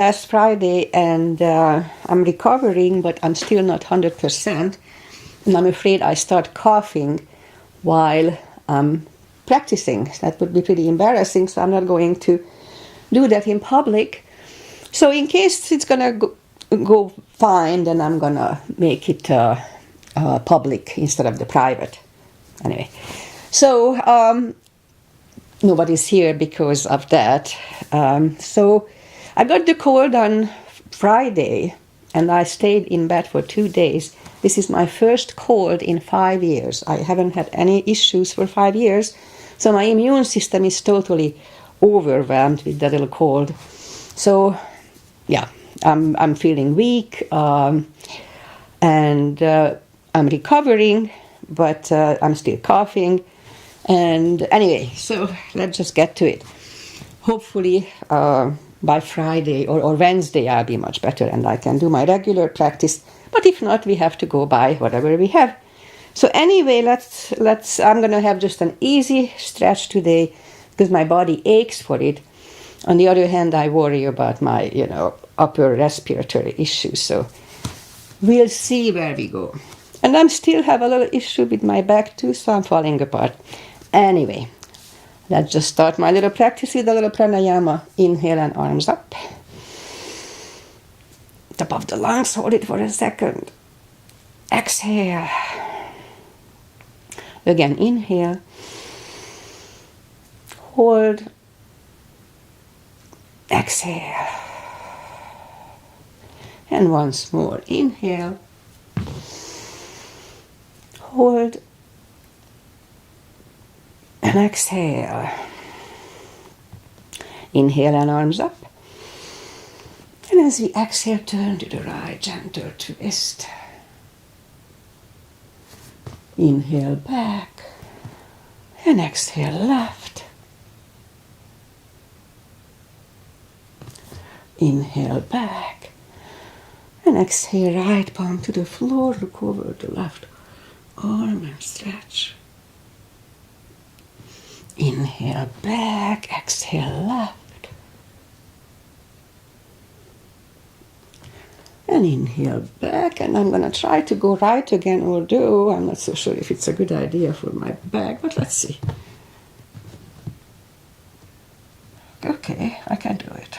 last Friday, and I'm recovering, but I'm still not 100%. And I'm afraid I start coughing while I'm practicing. That would be pretty embarrassing, so I'm not going to do that in public. So in case it's going to go fine, then I'm going to make it public instead of the private. Anyway, so nobody's here because of that. So I got the cold on Friday, and I stayed in bed for 2 days. This is my first cold in 5 years. I haven't had any issues for 5 years, so my immune system is totally overwhelmed with that little cold. So, yeah, I'm feeling weak, and I'm recovering, but I'm still coughing. And anyway, so let's just get to it. Hopefully, by Friday or Wednesday, I'll be much better and I can do my regular practice. But if not, we have to go by whatever we have. So anyway, I'm going to have just an easy stretch today because my body aches for it. On the other hand, I worry about my, upper respiratory issues. So we'll see where we go. And I still have a little issue with my back too, so I'm falling apart. Anyway, let's just start my little practice with a little pranayama. Inhale and arms up. Top of the lungs, hold it for a second. Exhale. Again, inhale. Hold. Exhale. And once more, inhale. Hold. And exhale. Inhale and arms up. And as we exhale, turn to the right, gentle twist. Inhale back. And exhale left. Inhale back. And exhale right palm to the floor. Look over the left arm and stretch. Inhale back, exhale left. And inhale back, and I'm going to try to go right again, although I'm not so sure if it's a good idea for my back, but let's see. Okay, I can do it.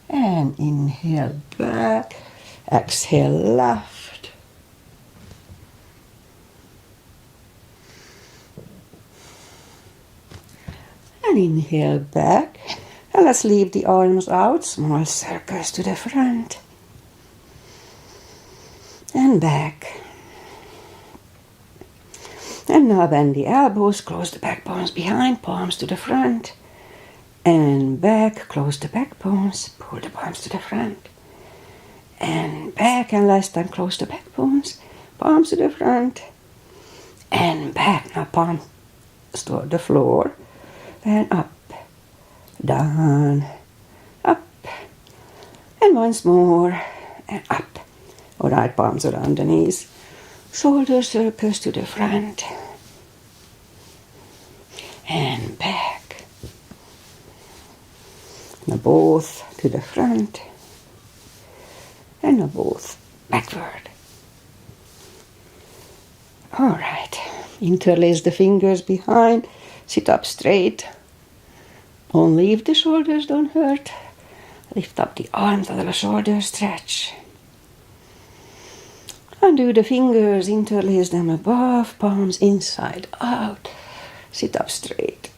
And inhale back, exhale left. And inhale back. And let's leave the arms out, small circles to the front. And back. And now bend the elbows, close the back bones behind, palms to the front. And back, close the back bones, pull the palms to the front. And back, and last time close the back bones, palms to the front. And back, now palms to the floor. And up, down, up, and once more, and up. All right, palms around the knees, shoulder circles to the front, and back. Now both to the front, and now both backward. All right, interlace the fingers behind. Sit up straight. Only if the shoulders don't hurt. Lift up the arms, a little shoulder stretch. Undo the fingers, interlace them above, palms inside out. Sit up straight.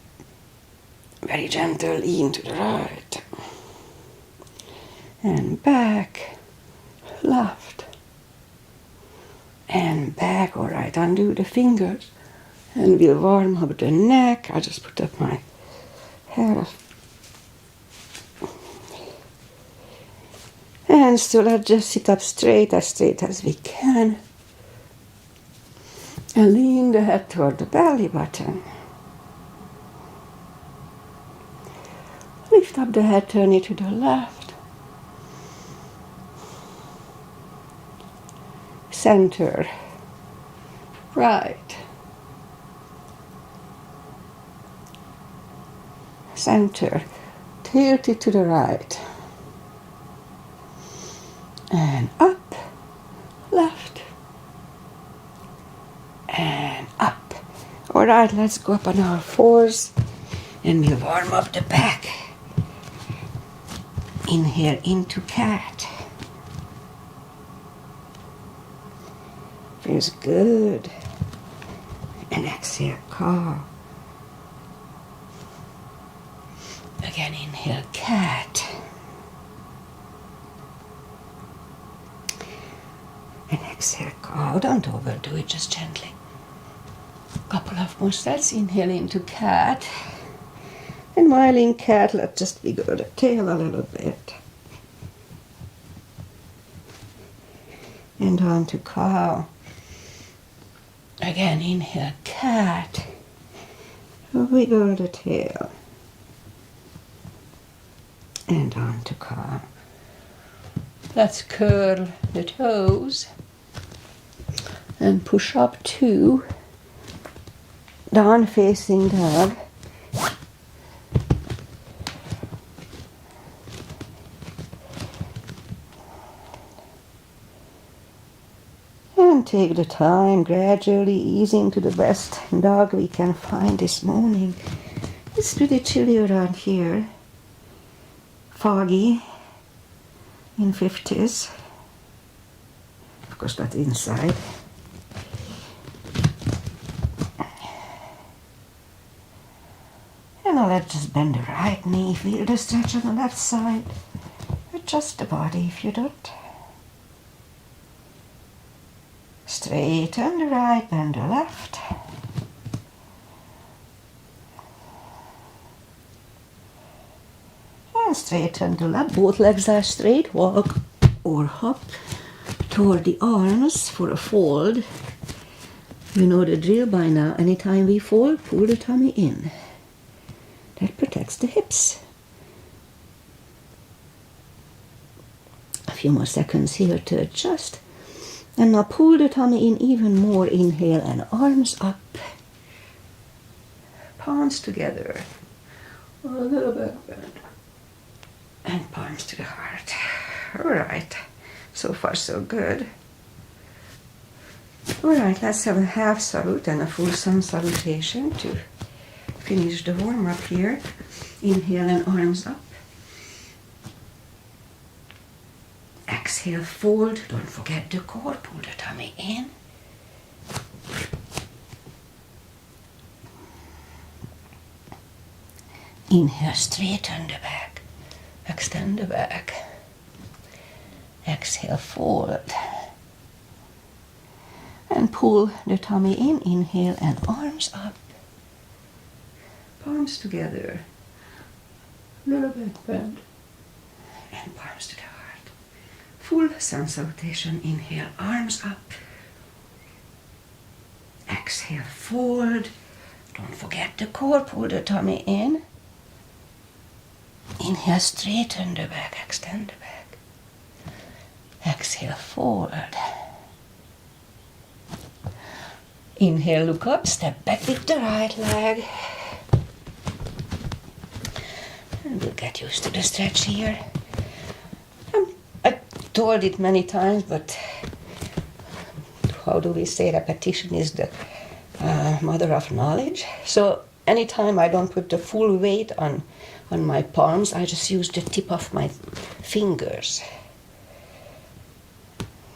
Very gentle, lean to the right. And back, left. And back, all right, undo the fingers. And we'll warm up the neck. I'll just put up my hair. And so let's just sit up straight as we can. And lean the head toward the belly button. Lift up the head, turn it to the left. Center. Right. center, tilt it to the right, and up, left, and up. All right, let's go up on our fours, and we'll warm up the back. Inhale into cat. Feels good. And exhale, cow. Again, inhale, cat. And exhale, cow. Don't overdo it, just gently. Couple of more sets. Inhale into cat. And while in cat, let's just wiggle the tail a little bit. And on to cow. Again, inhale, cat. Wiggle the tail. And on to cow. Let's curl the toes. And push up to down facing dog. And take the time, gradually easing to the best dog we can find this morning. It's pretty chilly around here. Foggy in 50s. Of course, not inside. And now let's just bend the right knee, feel the stretch on the left side. Adjust the body if you don't. Straighten the right, bend the left. And straighten the left. Both legs are straight. Walk or hop toward the arms for a fold. You know the drill by now. Anytime we fold, pull the tummy in. That protects the hips. A few more seconds here to adjust. And now pull the tummy in even more. Inhale and arms up. Palms together. A little bit bend. And palms to the heart. All right. So far so good. All right, let's have a half salute and a full sun salutation to finish the warm up here. Inhale and arms up. Exhale, fold. Don't forget the core. Pull the tummy in. Inhale, straighten the back. Extend the back. Exhale, fold. And pull the tummy in. Inhale and arms up. Palms together. A little bit bend. And palms to the heart. Full sun salutation. Inhale, arms up. Exhale, fold. Don't forget the core. Pull the tummy in. Inhale, straighten the back. Extend the back. Exhale, forward. Inhale, look up, step back with the right leg. And we'll get used to the stretch here. I told it many times, but how do we say, repetition is the mother of knowledge. So anytime I don't put the full weight on my palms, I just use the tip of my fingers.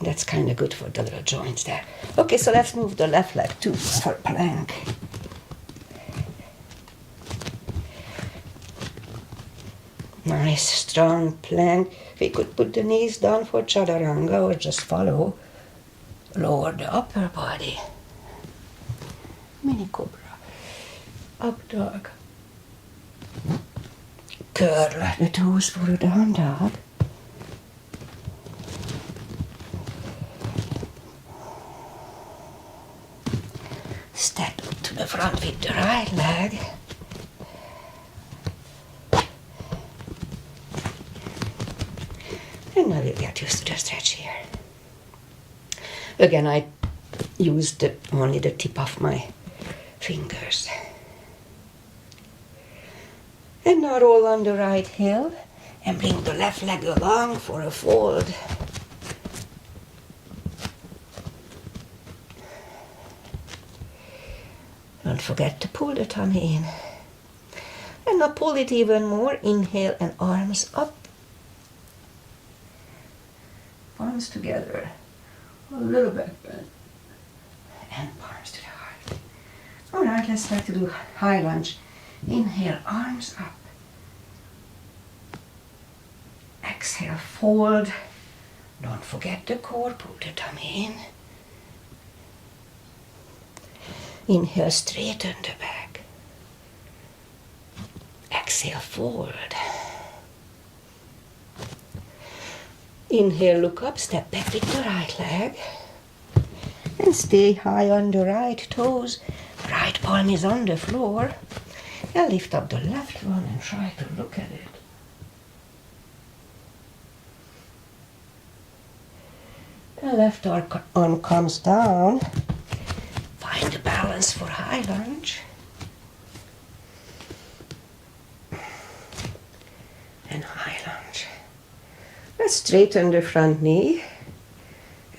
That's kind of good for the little joints there. Okay, so let's move the left leg too for plank. Nice, strong plank. We could put the knees down for chaturanga or just follow. Lower the upper body. Mini cobra. Up dog. Curl the toes for a down dog. Step up to the front with the right leg. And now we'll get used to the stretch here. Again, I used only the tip of my fingers. And now roll on the right heel and bring the left leg along for a fold. Don't forget to pull the tummy in. And now pull it even more. Inhale and arms up. Palms together. A little back bend. And palms to the heart. Alright, let's start to do high lunge. Inhale, arms up. Exhale, fold. Don't forget the core, pull the tummy in. Inhale, straighten the back. Exhale, fold. Inhale, look up, step back with the right leg. And stay high on the right toes. Right palm is on the floor. And lift up the left one and try to look at it. The left arm comes down. Find the balance for high lunge. And high lunge. Let's straighten the front knee.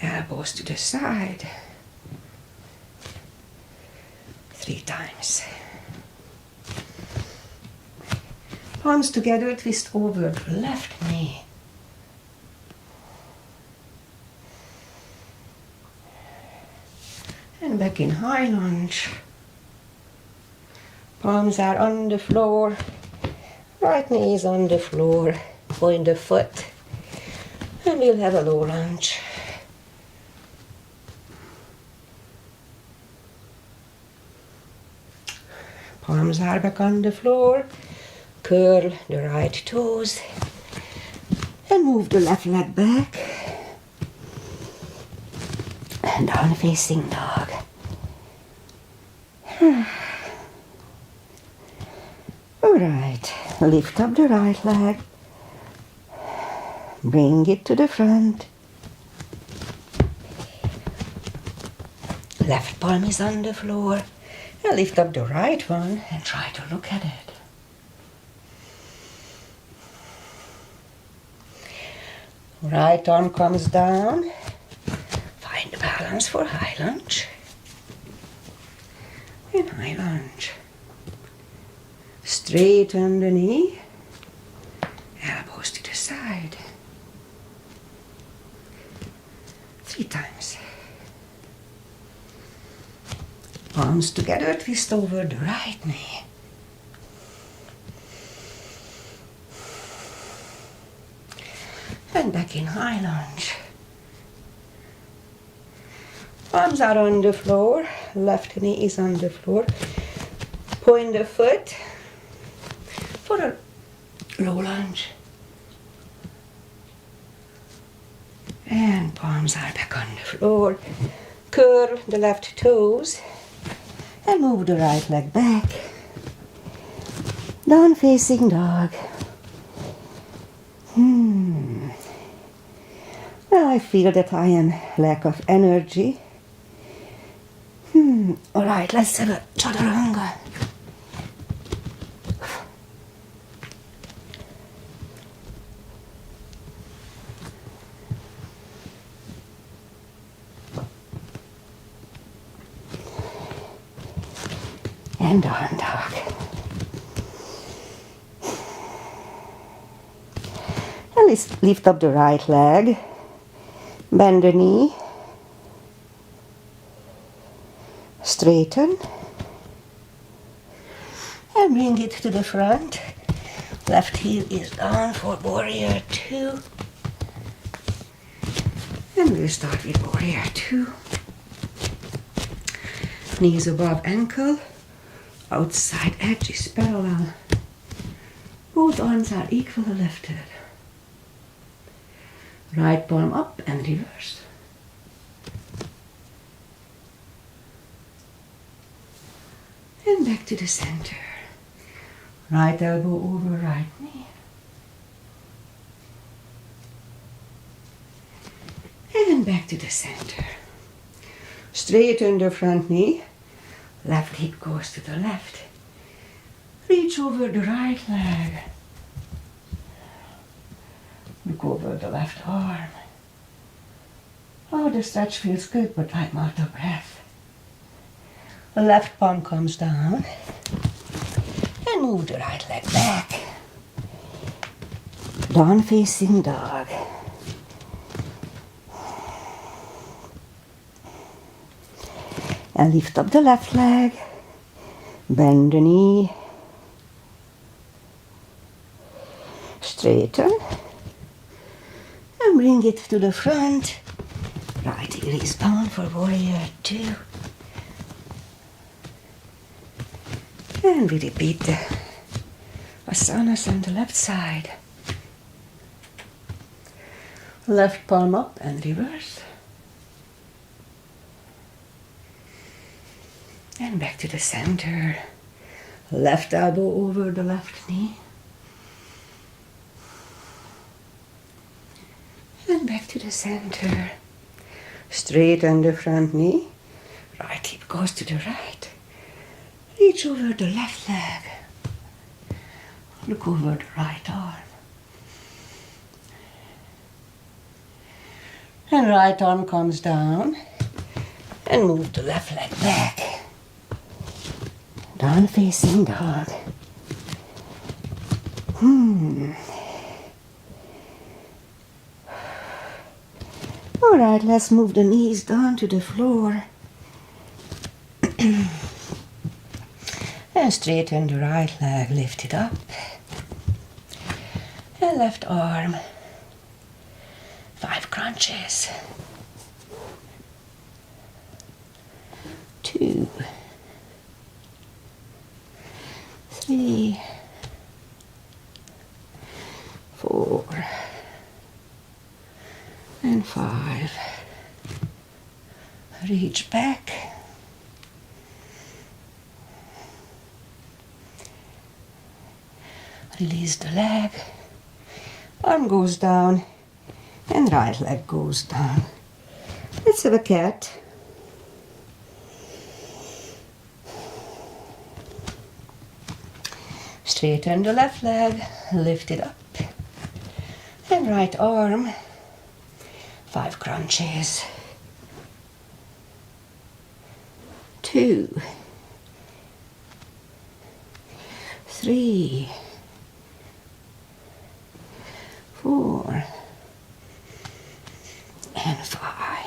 Elbows to the side. 3 times. Palms together, twist over the left knee. And back in high lunge. Palms are on the floor. Right knee is on the floor. Point the foot. And we'll have a low lunge. Palms are back on the floor. Curl the right toes. And move the left leg back. And down facing dog. Alright, lift up the right leg. Bring it to the front. Left palm is on the floor. And lift up the right one and try to look at it. Right arm comes down. Find the balance for high lunge. And high lunge. Straighten the knee. Elbows to the side. 3 times. Palms together, twist over the right knee. And back in high lunge. Palms are on the floor. Left knee is on the floor. Point the foot for a low lunge. And palms are back on the floor. Curl the left toes. And move the right leg back. Down facing dog. Well, I feel that I am lack of energy. Alright, let's have a chaturanga. And down dog. And let's lift up the right leg. Bend the knee. Straighten. And bring it to the front. Left heel is down for warrior 2. And we'll start with warrior 2. Knees above ankle. Outside edge is parallel. Both arms are equally lifted. Right palm up and reverse. And back to the center. Right elbow over right knee. And back to the center. Straighten the front knee. Left hip goes to the left. Reach over the right leg. Look over the left arm. Oh, the stretch feels good, but I'm out of breath. The left palm comes down. And move the right leg back. Down facing dog. And lift up the left leg. Bend the knee. Straighten. And bring it to the front. Right heel is down for warrior 2. And we repeat the asanas on the left side. Left palm up and reverse. And back to the center. Left elbow over the left knee. And back to the center. Straighten the front knee. Right hip goes to the right. Reach over the left leg. Look over the right arm. And right arm comes down. And move the left leg back. Down facing dog. Alright, let's move the knees down to the floor. And straighten the right leg, lift it up. And left arm. 5 crunches. 2, 3, 4, and 5. Reach back. Release the leg. Arm goes down and right leg goes down. Let's have a cat. Straighten the left leg, lift it up. And right arm, 5 crunches. 2, 3, 4, and 5.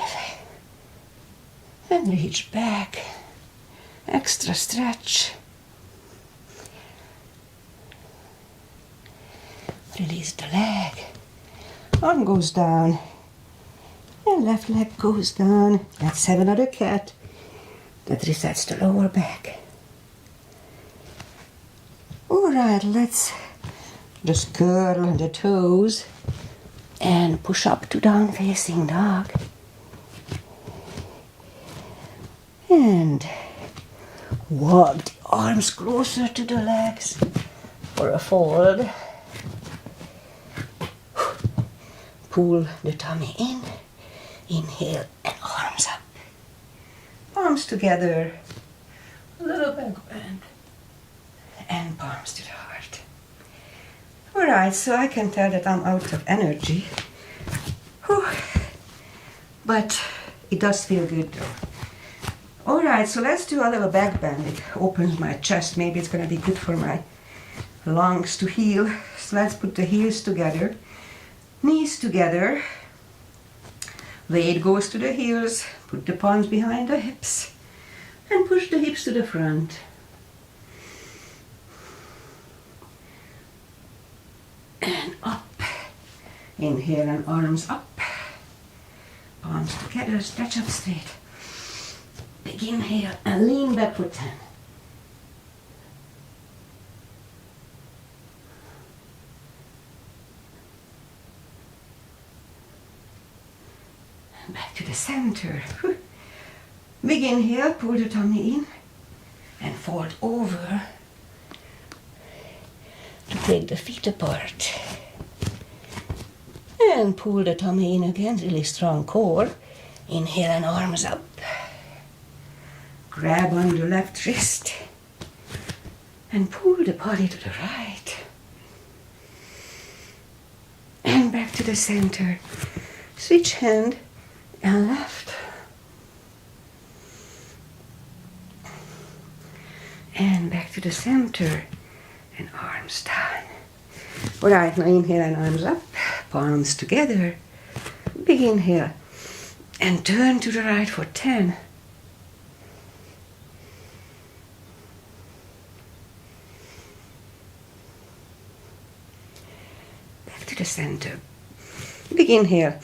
And reach back. Extra stretch. Release the leg. Arm goes down. And left leg goes down. Let's have another cat. That resets the lower back. Alright, let's just curl the toes and push up to down facing dog. And walk the arms closer to the legs for a fold. Pull the tummy in. Inhale and arms up. Palms together. A little back bend. And palms to the heart. Alright, so I can tell that I'm out of energy. Whew. But it does feel good though. Alright, so let's do a little back bend. It opens my chest. Maybe it's going to be good for my lungs to heal. So let's put the heels together. Knees together. Weight goes to the heels. Put the palms behind the hips. And push the hips to the front. And up. Inhale and arms up. Palms together, stretch up straight. Big inhale and lean back for 10. And back to the center. Big inhale, pull the tummy in and fold over to take the feet apart. And pull the tummy in again, really strong core. Inhale and arms up. Grab on the left wrist. And pull the body to the right. And back to the center. Switch hand and left. And back to the center. And arms down. Alright, now inhale and arms up. Palms together. Big inhale. And turn to the right for 10. Back to the center. Big inhale.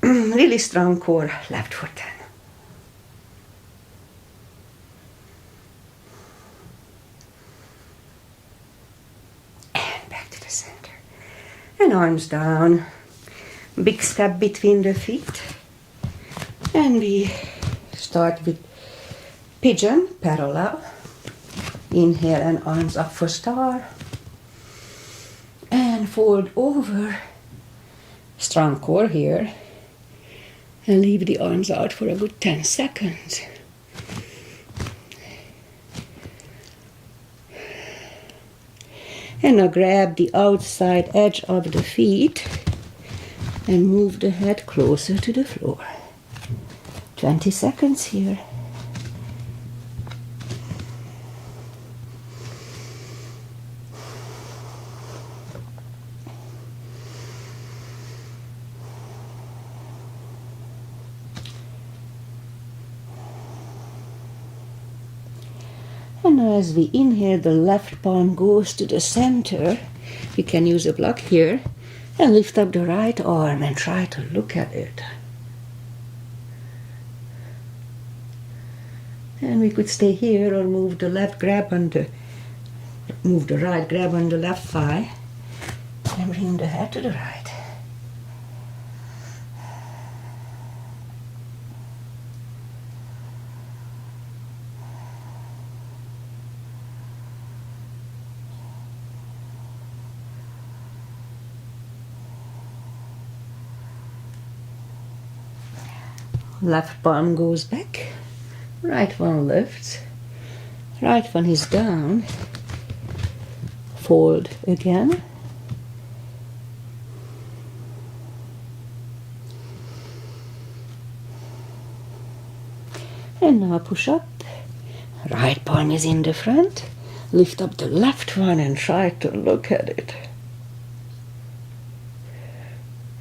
Really strong core. Left for 10. And back to the center. And arms down. Big step between the feet. And we start with pigeon, parallel. Inhale and arms up for star. And fold over. Strong core here. And leave the arms out for a good 10 seconds. And now grab the outside edge of the feet and move the head closer to the floor. 20 seconds here. And as we inhale, the left palm goes to the center. We can use a block here and lift up the right arm and try to look at it. And we could stay here or move the left, move the right, grab on the left thigh and bring the head to the right. Left palm goes back, right one lifts, right one is down, fold again, and now push up, right palm is in the front, lift up the left one and try to look at it.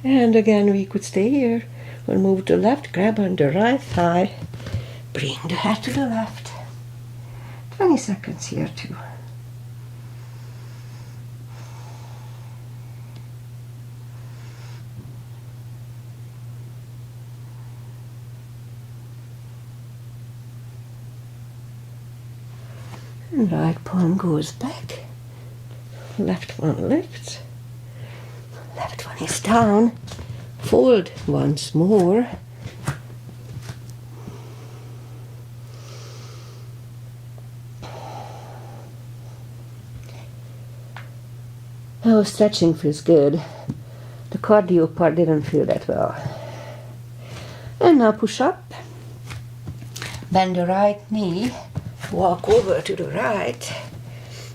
And again we could stay here. We'll move to the left, grab on the right thigh, bring the head to the left. 20 seconds here too. And right palm goes back, left one lifts, left one is down. Fold once more. Oh, stretching feels good. The cardio part didn't feel that well. And now push up. Bend the right knee. Walk over to the right.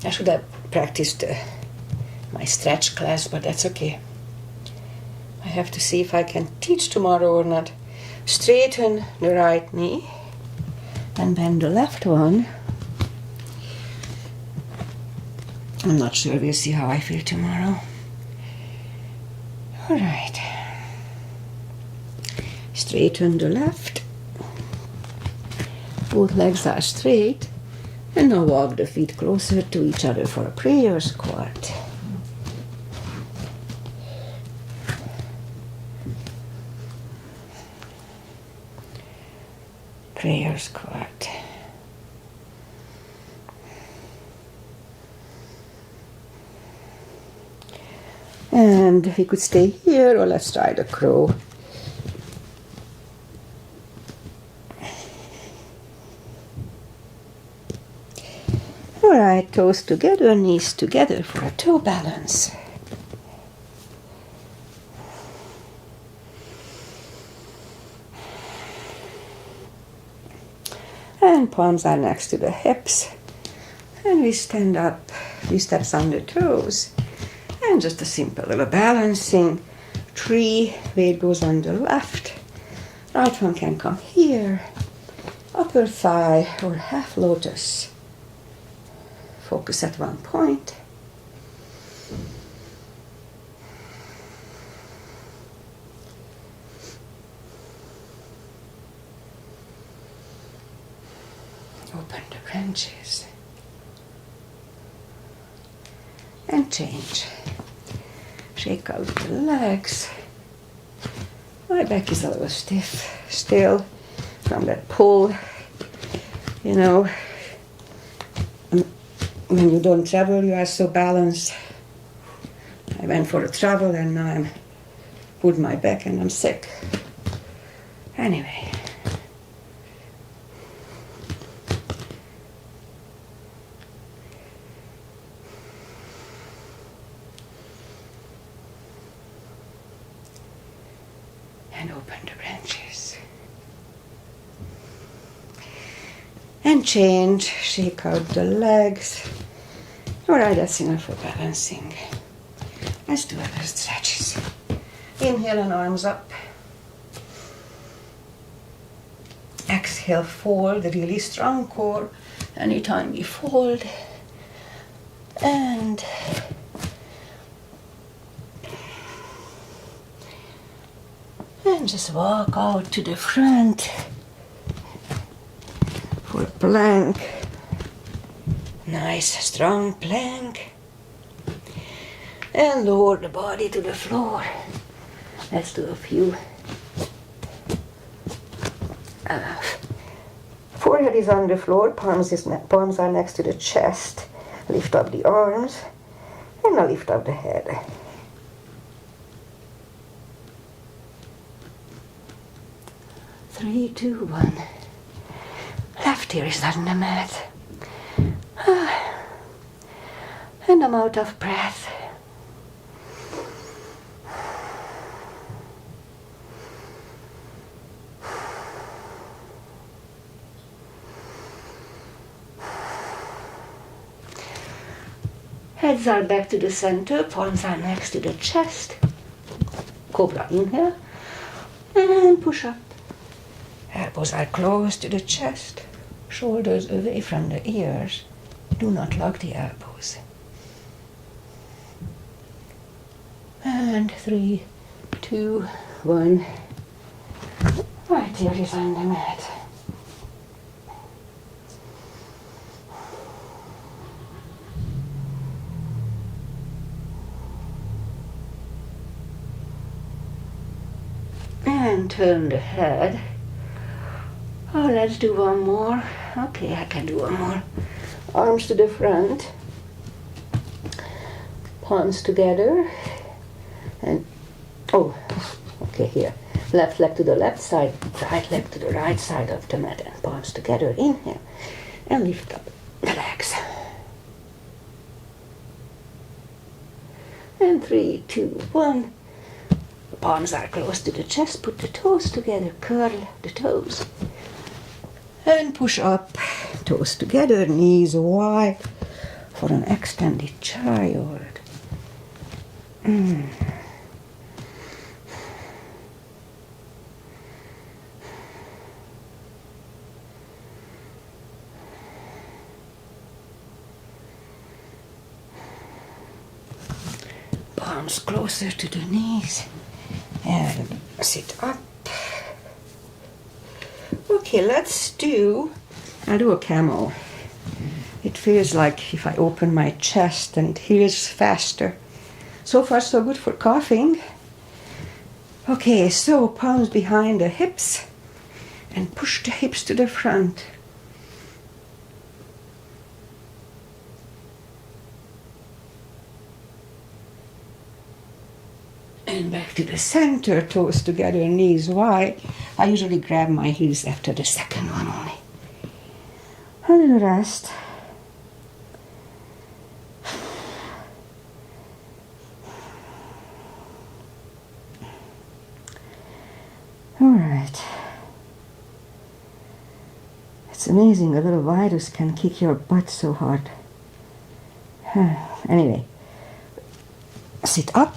I should have practiced my stretch class, but that's okay. I have to see if I can teach tomorrow or not. Straighten the right knee and bend the left one. I'm not sure, we'll see how I feel tomorrow. All right. Straighten the left. Both legs are straight. And now walk the feet closer to each other for a prayer squat. Prayer squat. And we could stay here or let's try the crow. Alright, toes together, knees together for a toe balance. And palms are next to the hips. And we stand up, 3 steps on the toes. And just a simple little balancing. 3, weight goes on the left. Right one can come here. Upper thigh or half lotus. Focus at one point. Open the branches. And change. Shake out the legs. My back is a little stiff still from that pull. You know, when you don't travel, you are so balanced. I went for a travel and now I'm pulled my back and I'm sick. Anyway. And open the branches. And change, shake out the legs. Alright, that's enough for balancing. Let's do other stretches. Inhale and arms up. Exhale, fold, really strong core. Anytime we fold. And just walk out to the front for a plank. Nice strong plank. And lower the body to the floor. Let's do a few. Forehead is on the floor, palms are next to the chest. Lift up the arms and now lift up the head. Three, two, one. Left ear is on the mat. And I'm out of breath. Heads are back to the center, palms are next to the chest. Cobra inhale. And push up. Elbows are close to the chest, shoulders away from the ears. Do not lock the elbows. And 3, 2, 1. Right ear is on the mat. And turn the head. Oh, let's do one more. Okay, I can do one more. Arms to the front. Palms together. And, oh, okay, here. Left leg to the left side, right leg to the right side of the mat, and palms together. Inhale. And lift up the legs. And 3, 2, 1. The palms are close to the chest. Put the toes together. Curl the toes. And push up, toes together, knees wide for an extended child. Palms closer to the knees and sit up. Okay, I'll do a camel. It feels like if I open my chest and it heals faster. So far so good for coughing. Okay, so palms behind the hips and push the hips to the front. And back to the center, toes together, knees wide. I usually grab my heels after the second one only. A little rest. All right. It's amazing a little virus can kick your butt so hard. Anyway, sit up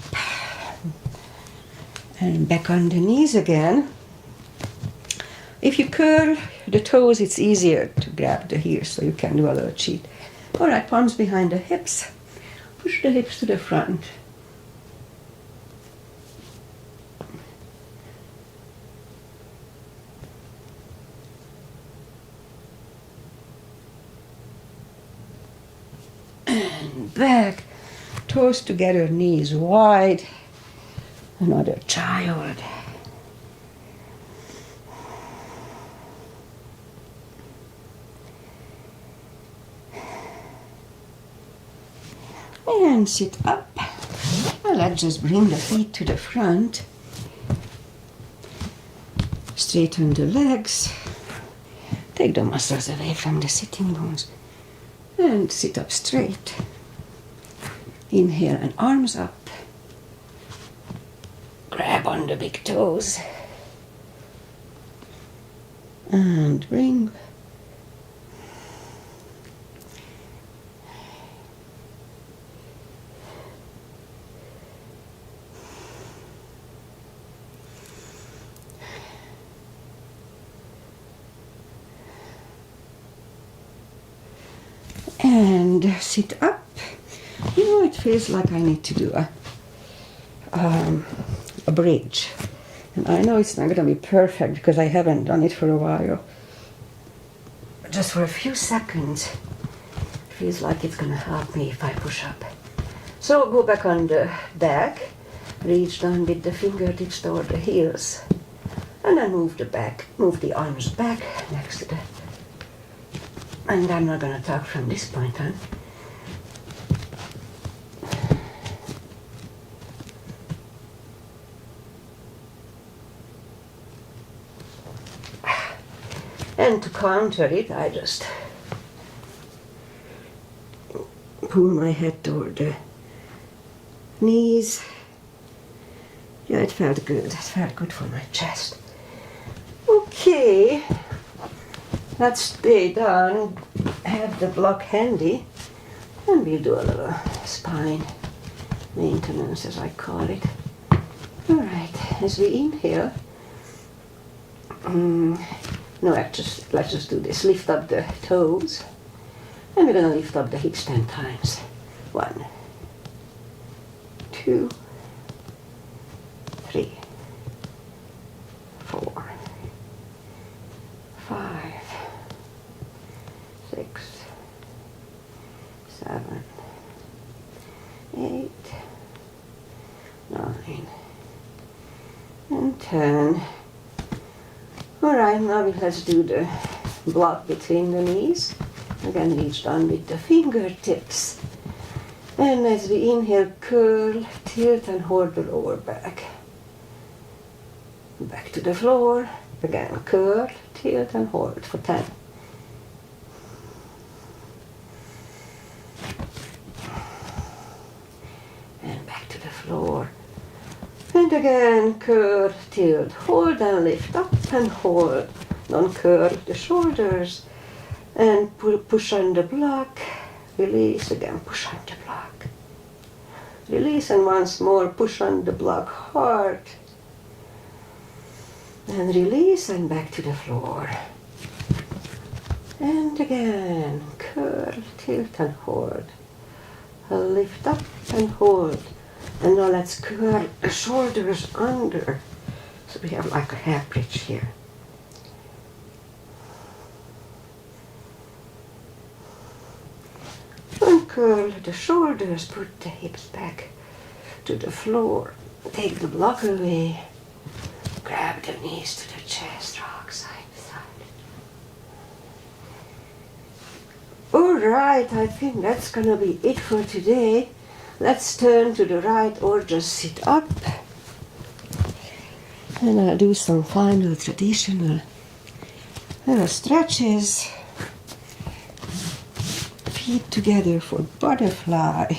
and back on the knees again. If you curl the toes, it's easier to grab the heels, so you can do a little cheat. All right, palms behind the hips. Push the hips to the front. And back. Toes together, knees wide. Another child. And sit up. And let's just bring the feet to the front. Straighten the legs. Take the muscles away from the sitting bones. And sit up straight. Inhale and arms up. Grab on the big toes. And bring. And sit up. You know, it feels like I need to do a bridge. And I know it's not going to be perfect because I haven't done it for a while. But just for a few seconds, it feels like it's going to help me if I push up. So go back on the back, reach down with the fingertips toward the heels. And then move the arms back next to the. And I'm not going to talk from this point on. And to counter it, I just pull my head toward the knees. Yeah, it felt good. It felt good for my chest. Okay. Let's stay down, have the block handy, and we'll do a little spine maintenance, as I call it. All right, as we inhale, let's just do this. Lift up the toes, and we're gonna lift up the hips 10 times. 1, 2, 3, 4, 5, 6, 7, 8, 9, and 10. All right, now let's do the block between the knees. Again, reach down with the fingertips. And as we inhale, curl, tilt, and hold the lower back. Back to the floor. Again, curl, tilt, and hold for 10. And back to the floor. And again, curl, tilt, hold, and lift up and hold. Don't curl the shoulders. And push on the block. Release again, push on the block. Release, and once more, push on the block hard. And release, and back to the floor. And again, curl, tilt, and hold. Lift up and hold. And now let's curl the shoulders under. So we have like a hair bridge here. And curl the shoulders, put the hips back to the floor. Take the block away. Grab the knees to the chest, rock side to side. All right, I think that's gonna be it for today. Let's turn to the right or just sit up. And I'll do some final traditional stretches. Feet together for butterfly.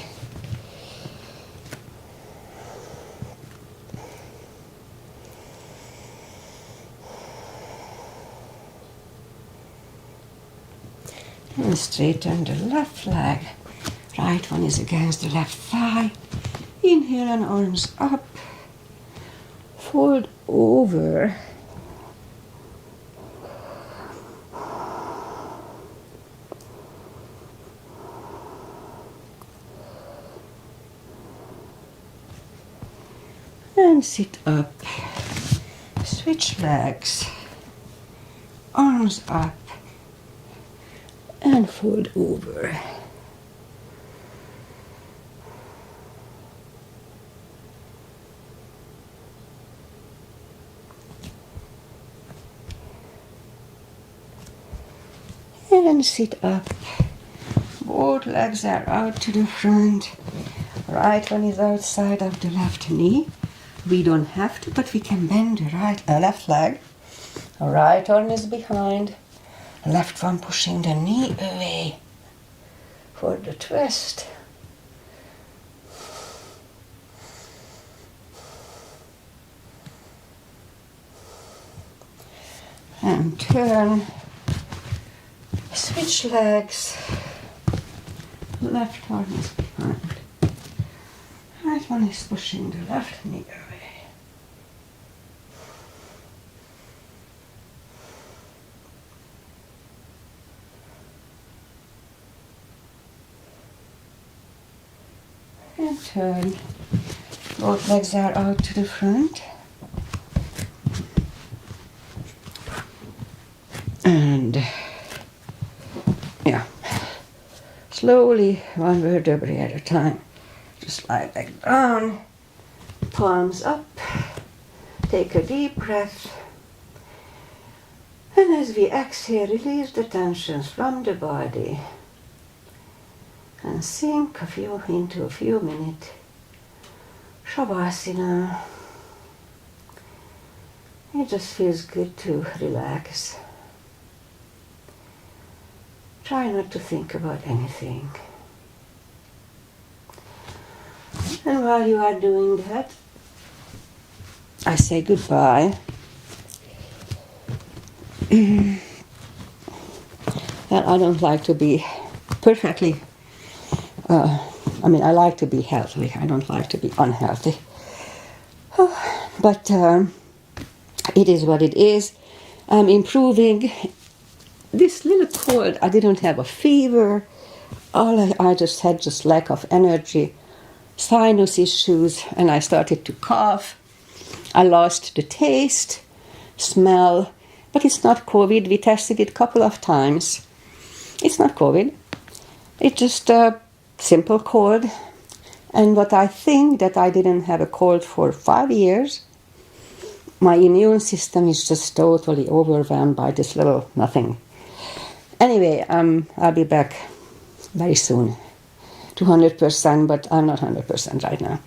And straighten the left leg. Right right one is against the left thigh. Inhale and arms up. Fold over. And sit up. Switch legs. Arms up. And fold over. And sit up. Both legs are out to the front. Right one is outside of the left knee. We don't have to, but we can bend the left leg. Right arm is behind. Left one pushing the knee away for the twist. And turn. Switch legs. Left arm is behind. Right one is pushing the left knee away. And turn. Both legs are out to the front. And yeah, slowly, one vertebrae at a time. Just lie back down, palms up, take a deep breath. And as we exhale, release the tensions from the body. And sink into a few minutes Shavasana. It just feels good to relax. Try not to think about anything. And while you are doing that, I say goodbye. Well, I don't like to be perfectly I like to be healthy. I don't like to be unhealthy. But it is what it is. I'm improving. This little cold, I didn't have a fever. I just had lack of energy, sinus issues, and I started to cough. I lost the taste, smell, but it's not COVID. We tested it a couple of times. It's not COVID. It's just a simple cold. And what I think that I didn't have a cold for 5 years, my immune system is just totally overwhelmed by this little nothing. Anyway, I'll be back very soon to 100%, but I'm not 100% right now.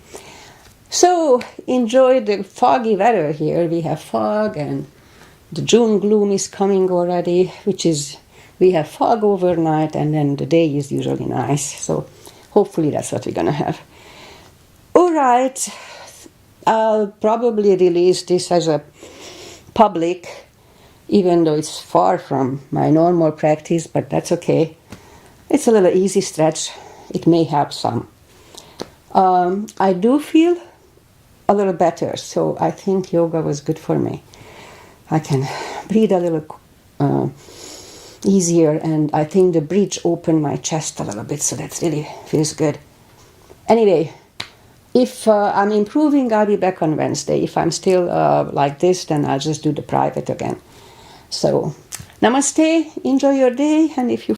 So enjoy the foggy weather here. We have fog and the June gloom is coming already, we have fog overnight and then the day is usually nice. So hopefully that's what we're going to have. All right, I'll probably release this as a public, even though it's far from my normal practice, but that's okay. It's a little easy stretch. It may help some. I do feel a little better, so I think yoga was good for me. I can breathe a little easier, and I think the bridge opened my chest a little bit, so that really feels good. Anyway, if I'm improving, I'll be back on Wednesday. If I'm still like this, then I'll just do the private again. So, namaste, enjoy your day, and if you